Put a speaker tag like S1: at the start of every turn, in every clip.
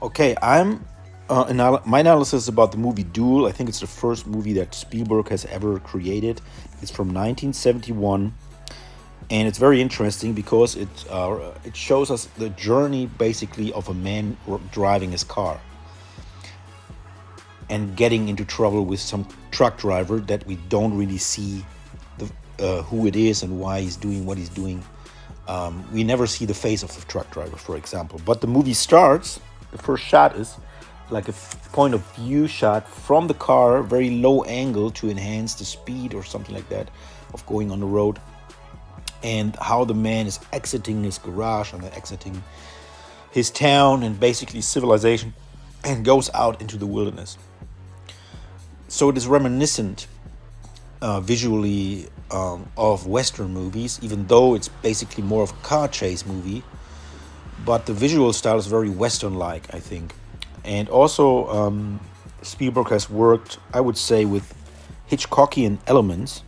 S1: Okay, my analysis about the movie Duel. I think it's the first movie that Spielberg has ever created. It's from 1971, and it's very interesting because it shows us the journey basically of a man driving his car and getting into trouble with some truck driver that we don't really see who it is and why he's doing what he's doing. We never see the face of the truck driver, for example. But the movie starts, the first shot is like a point of view shot from the car, very low angle to enhance the speed or something like that of going on the road. And how the man is exiting his garage and then exiting his town and basically civilization and goes out into the wilderness. So it is reminiscent visually of Western movies, even though it's basically more of a car chase movie. But the visual style is very Western-like, I think. And also, Spielberg has worked, I would say, with Hitchcockian elements,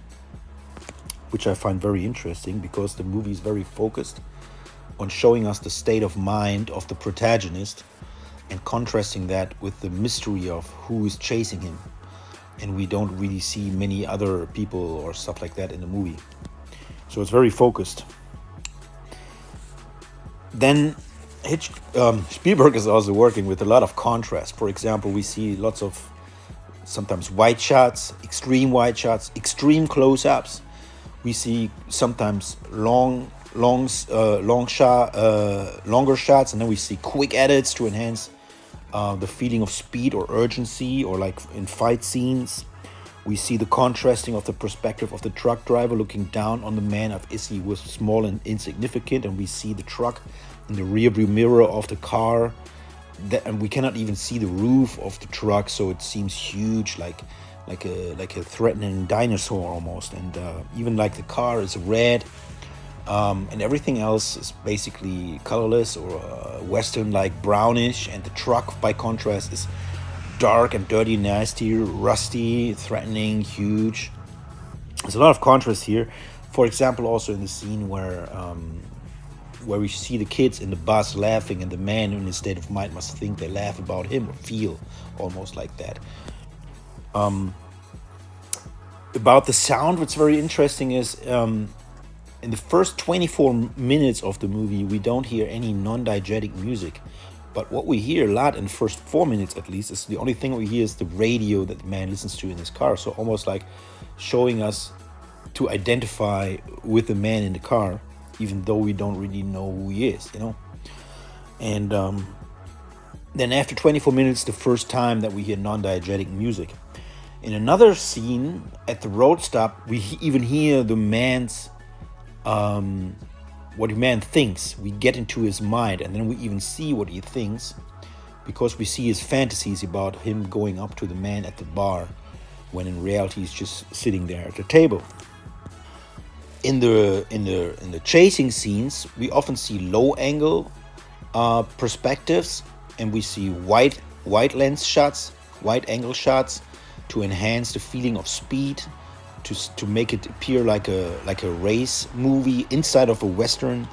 S1: which I find very interesting because the movie is very focused on showing us the state of mind of the protagonist and contrasting that with the mystery of who is chasing him. And we don't really see many other people or stuff like that in the movie. So it's very focused. Then Spielberg is also working with a lot of contrast. For example, we see lots of sometimes wide shots, extreme close-ups. We see sometimes longer shots, and then we see quick edits to enhance the feeling of speed or urgency, or like in fight scenes. We see the contrasting of the perspective of the truck driver looking down on the man as if he was small and insignificant, and we see the truck in the rearview mirror of the car. And we cannot even see the roof of the truck, so it seems huge, like a threatening dinosaur almost. And even like the car is red, and everything else is basically colorless or western, like brownish, and the truck by contrast is dark and dirty, nasty, rusty, threatening, huge. There's a lot of contrast here. For example, also in the scene where we see the kids in the bus laughing, and the man in his state of mind must think they laugh about him or feel almost like that. About the sound, what's very interesting is in the first 24 minutes of the movie, we don't hear any non-diegetic music. But what we hear a lot in the first 4 minutes, at least, is the only thing we hear is the radio that the man listens to in his car. So almost like showing us to identify with the man in the car, even though we don't really know who he is, you know? And then after 24 minutes, the first time that we hear non-diegetic music. In another scene at the road stop, we even hear the man's what the man thinks. We get into his mind, and then we even see what he thinks, because we see his fantasies about him going up to the man at the bar, when in reality he's just sitting there at the table. In the chasing scenes, we often see low angle perspectives, and we see wide angle shots to enhance the feeling of speed, to make it appear like a race movie inside of a Western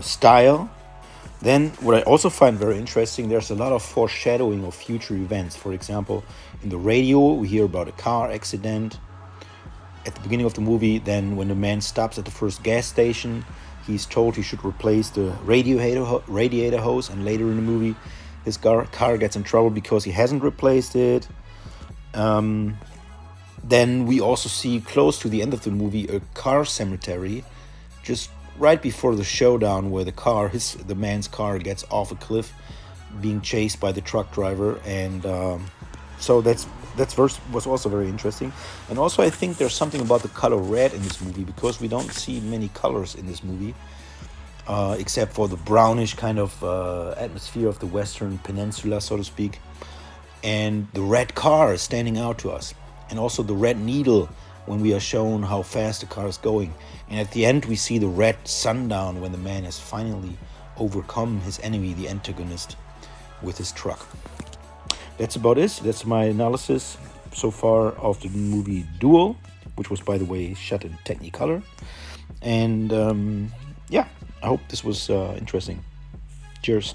S1: style. Then what I also find very interesting, there's a lot of foreshadowing of future events. For example, in the radio, we hear about a car accident at the beginning of the movie. Then when the man stops at the first gas station, he's told he should replace the radiator hose, and later in the movie, his car gets in trouble because he hasn't replaced it. Then we also see, close to the end of the movie, a car cemetery, just right before the showdown, where the man's car gets off a cliff, being chased by the truck driver. And so was also very interesting. And also, I think there's something about the color red in this movie, because we don't see many colors in this movie, except for the brownish kind of atmosphere of the Western Peninsula, so to speak. And the red car is standing out to us. And also the red needle when we are shown how fast the car is going. And at the end, we see the red sundown when the man has finally overcome his enemy, the antagonist, with his truck. That's about it. That's my analysis so far of the movie Duel, which was, by the way, shot in Technicolor. And yeah, I hope this was interesting. Cheers.